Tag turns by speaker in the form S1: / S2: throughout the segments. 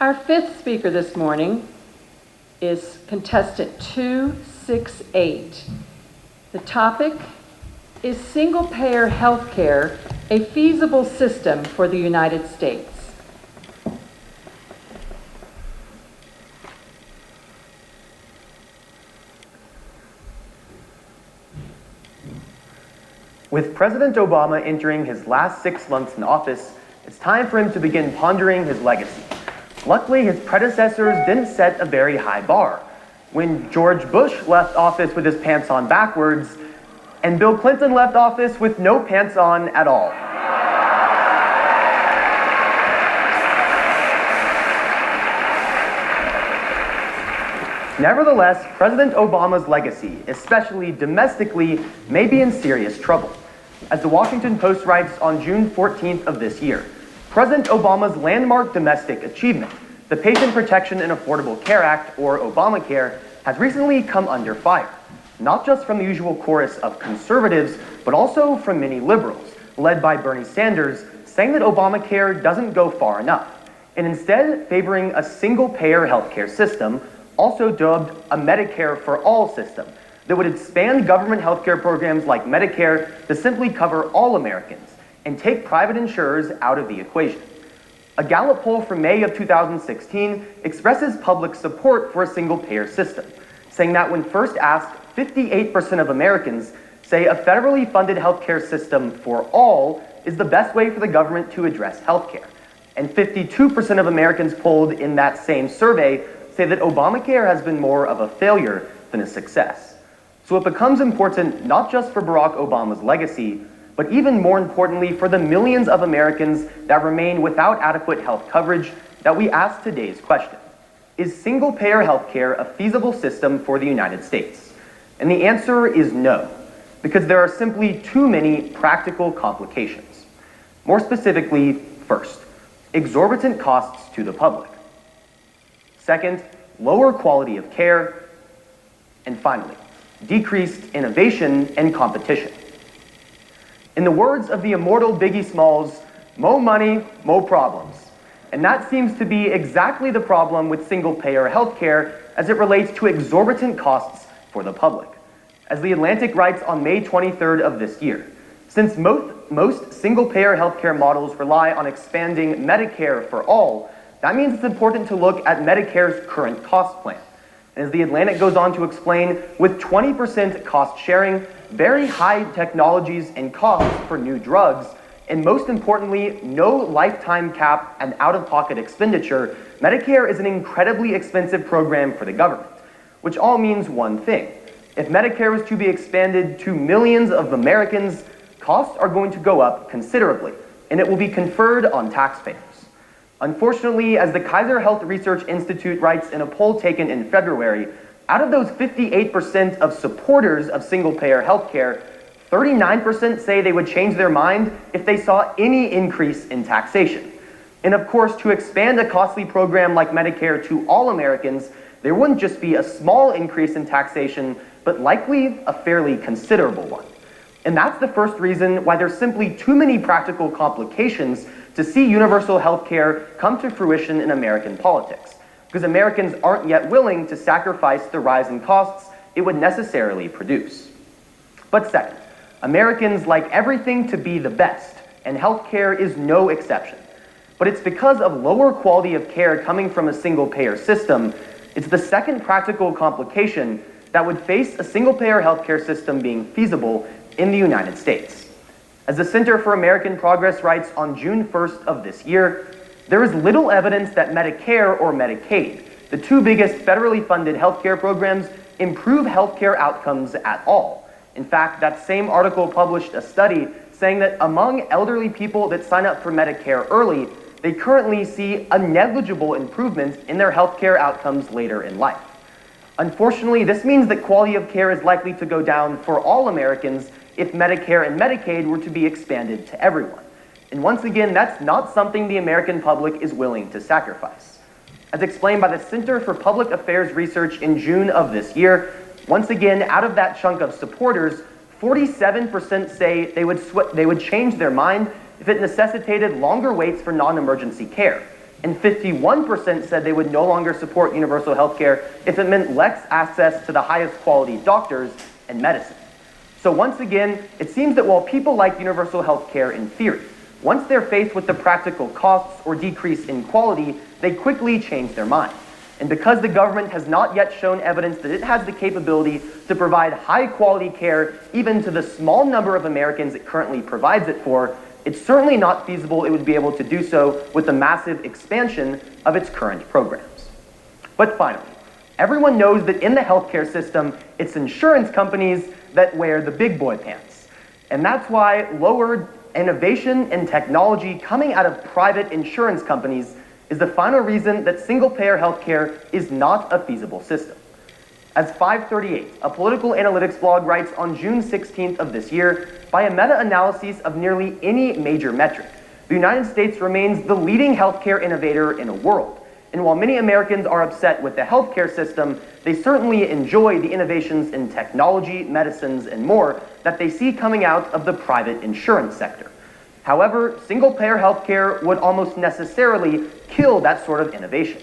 S1: Our fifth speaker this morning is contestant 268. The topic is single-payer health care, a feasible system for the United States.
S2: With President Obama entering his last 6 months in office, it's time for him to begin pondering his legacy. Luckily, his predecessors didn't set a very high bar. When George Bush left office with his pants on backwards, and Bill Clinton left office with no pants on at all. Nevertheless, President Obama's legacy, especially domestically, may be in serious trouble. As the Washington Post writes on June 14th of this year, President Obama's landmark domestic achievement, the Patient Protection and Affordable Care Act, or Obamacare, has recently come under fire, not just from the usual chorus of conservatives, but also from many liberals, led by Bernie Sanders, saying that Obamacare doesn't go far enough, and instead favoring a single-payer healthcare system, also dubbed a Medicare for All system, that would expand government healthcare programs like Medicare to simply cover all Americans and take private insurers out of the equation. A Gallup poll from May of 2016 expresses public support for a single-payer system, saying that when first asked, 58% of Americans say a federally funded healthcare system for all is the best way for the government to address healthcare. And 52% of Americans polled in that same survey say that Obamacare has been more of a failure than a success. So it becomes important not just for Barack Obama's legacy, but even more importantly for the millions of Americans that remain without adequate health coverage, that we ask today's question. Is single-payer healthcare a feasible system for the United States? And the answer is no, because there are simply too many practical complications. More specifically, first, exorbitant costs to the public. Second, lower quality of care. And finally, decreased innovation and competition. In the words of the immortal Biggie Smalls, mo money, mo problems. And that seems to be exactly the problem with single-payer healthcare as it relates to exorbitant costs for the public. As The Atlantic writes on May 23rd of this year, since most single-payer healthcare models rely on expanding Medicare for all, that means it's important to look at Medicare's current cost plan. And as The Atlantic goes on to explain, with 20% cost sharing, very high technologies and costs for new drugs, and most importantly, no lifetime cap and out-of-pocket expenditure, Medicare is an incredibly expensive program for the government, which all means one thing. If Medicare is to be expanded to millions of Americans, costs are going to go up considerably, and it will be conferred on taxpayers. Unfortunately, as the Kaiser Health Research Institute writes in a poll taken in February, out of those 58% of supporters of single-payer healthcare, 39% say they would change their mind if they saw any increase in taxation. And of course, to expand a costly program like Medicare to all Americans, there wouldn't just be a small increase in taxation, but likely a fairly considerable one. And that's the first reason why there's simply too many practical complications to see universal health care come to fruition in American politics, because Americans aren't yet willing to sacrifice the rise in costs it would necessarily produce. But second, Americans like everything to be the best, and health care is no exception. But it's because of lower quality of care coming from a single-payer system, it's the second practical complication that would face a single-payer healthcare system being feasible in the United States. As the Center for American Progress writes on June 1st of this year, there is little evidence that Medicare or Medicaid, the two biggest federally funded healthcare programs, improve healthcare outcomes at all. In fact, that same article published a study saying that among elderly people that sign up for Medicare early, they currently see a negligible improvement in their healthcare outcomes later in life. Unfortunately, this means that quality of care is likely to go down for all Americans if Medicare and Medicaid were to be expanded to everyone. And once again, that's not something the American public is willing to sacrifice. As explained by the Center for Public Affairs Research in June of this year, once again, out of that chunk of supporters, 47% say they would change their mind if it necessitated longer waits for non-emergency care, and 51% said they would no longer support universal health care if it meant less access to the highest quality doctors and medicine. So once again, it seems that while people like universal health care in theory, once they're faced with the practical costs or decrease in quality, they quickly change their mind. And because the government has not yet shown evidence that it has the capability to provide high-quality care even to the small number of Americans it currently provides it for, it's certainly not feasible it would be able to do so with the massive expansion of its current programs. But finally, everyone knows that in the healthcare system, it's insurance companies that wear the big boy pants. And that's why lowered innovation and technology coming out of private insurance companies is the final reason that single-payer healthcare is not a feasible system. As 538, a political analytics blog, writes on June 16th of this year, by a meta-analysis of nearly any major metric, the United States remains the leading healthcare innovator in the world. And while many Americans are upset with the healthcare system, they certainly enjoy the innovations in technology, medicines, and more that they see coming out of the private insurance sector. However, single-payer healthcare would almost necessarily kill that sort of innovation.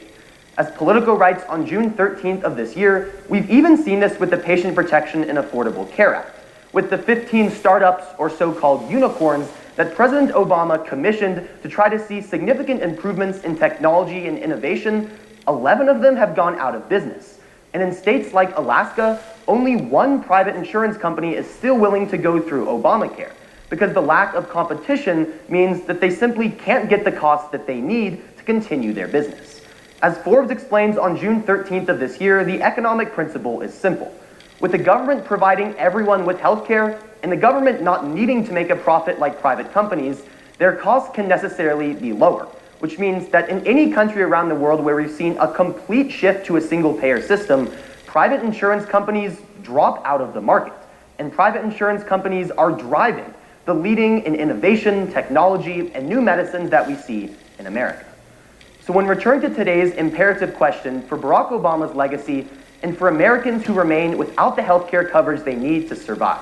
S2: As Politico writes on June 13th of this year, we've even seen this with the Patient Protection and Affordable Care Act, with the 15 startups or so-called unicorns that President Obama commissioned to try to see significant improvements in technology and innovation. 11 of them have gone out of business. And in states like Alaska, only one private insurance company is still willing to go through Obamacare, because the lack of competition means that they simply can't get the costs that they need to continue their business. As Forbes explains on June 13th of this year, the economic principle is simple. With the government providing everyone with health care, and the government not needing to make a profit like private companies, their costs can necessarily be lower, which means that in any country around the world where we've seen a complete shift to a single-payer system, private insurance companies drop out of the market, and private insurance companies are driving the leading in innovation, technology, and new medicines that we see in America. So when returned to today's imperative question for Barack Obama's legacy and for Americans who remain without the healthcare coverage they need to survive,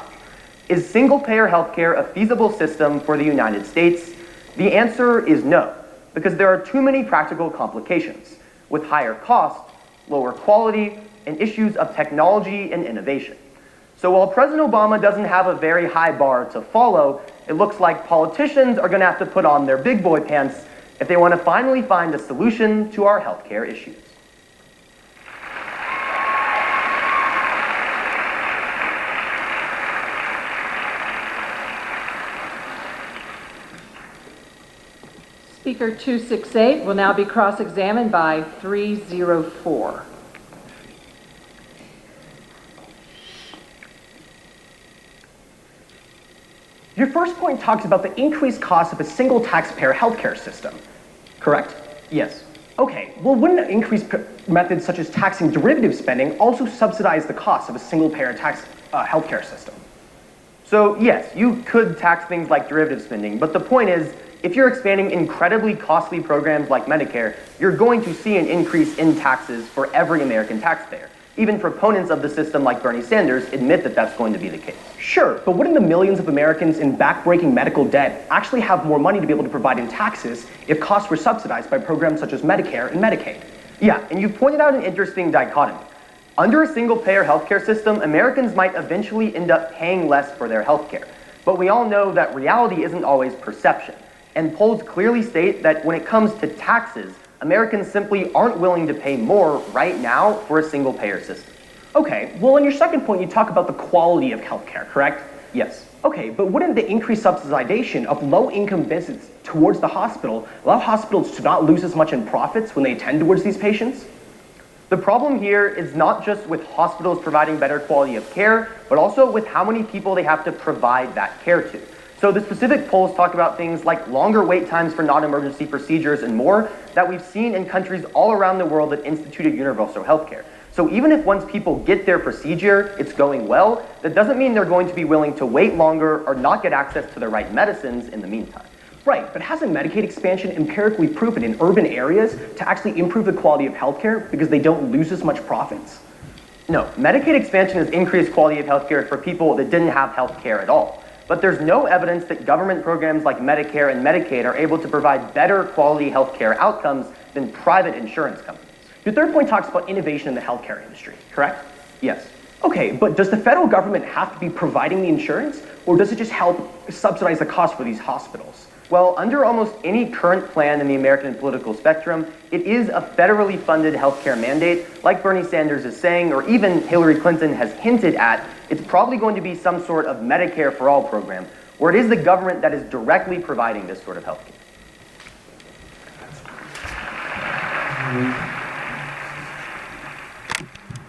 S2: is single-payer healthcare a feasible system for the United States? The answer is no, because there are too many practical complications, with higher cost, lower quality, and issues of technology and innovation. So while President Obama doesn't have a very high bar to follow, it looks like politicians are going to have to put on their big boy pants if they want to finally find a solution to our healthcare issues.
S1: Speaker 268 will now be cross-examined by 304.
S3: Your first point talks about the increased cost of a single taxpayer healthcare system, correct?
S2: Yes.
S3: Okay, well, wouldn't increased methods such as taxing derivative spending also subsidize the cost of a single-payer healthcare system?
S2: So yes, you could tax things like derivative spending, but the point is, if you're expanding incredibly costly programs like Medicare, you're going to see an increase in taxes for every American taxpayer. Even proponents of the system like Bernie Sanders admit that that's going to be the case.
S3: Sure, but wouldn't the millions of Americans in backbreaking medical debt actually have more money to be able to provide in taxes if costs were subsidized by programs such as Medicare and Medicaid?
S2: Yeah, and you pointed out an interesting dichotomy. Under a single-payer healthcare system, Americans might eventually end up paying less for their healthcare. But we all know that reality isn't always perception. And polls clearly state that when it comes to taxes, Americans simply aren't willing to pay more right now for a single-payer system.
S3: Okay, well, in your second point, you talk about the quality of healthcare, correct?
S2: Yes.
S3: Okay, but wouldn't the increased subsidization of low-income visits towards the hospital allow hospitals to not lose as much in profits when they attend towards these patients?
S2: The problem here is not just with hospitals providing better quality of care, but also with how many people they have to provide that care to. So the specific polls talk about things like longer wait times for non-emergency procedures and more that we've seen in countries all around the world that instituted universal health care. So even if once people get their procedure, it's going well, that doesn't mean they're going to be willing to wait longer or not get access to the right medicines in the meantime.
S3: Right, but hasn't Medicaid expansion empirically proven in urban areas to actually improve the quality of healthcare because they don't lose as much profits?
S2: No, Medicaid expansion has increased quality of healthcare for people that didn't have healthcare at all. But there's no evidence that government programs like Medicare and Medicaid are able to provide better quality healthcare outcomes than private insurance companies.
S3: Your third point talks about innovation in the healthcare industry, correct?
S2: Yes.
S3: Okay, but does the federal government have to be providing the insurance, or does it just help subsidize the cost for these hospitals?
S2: Well, under almost any current plan in the American political spectrum, it is a federally funded healthcare mandate, like Bernie Sanders is saying, or even Hillary Clinton has hinted at. It's probably going to be some sort of Medicare for All program, where it is the government that is directly providing this sort of healthcare.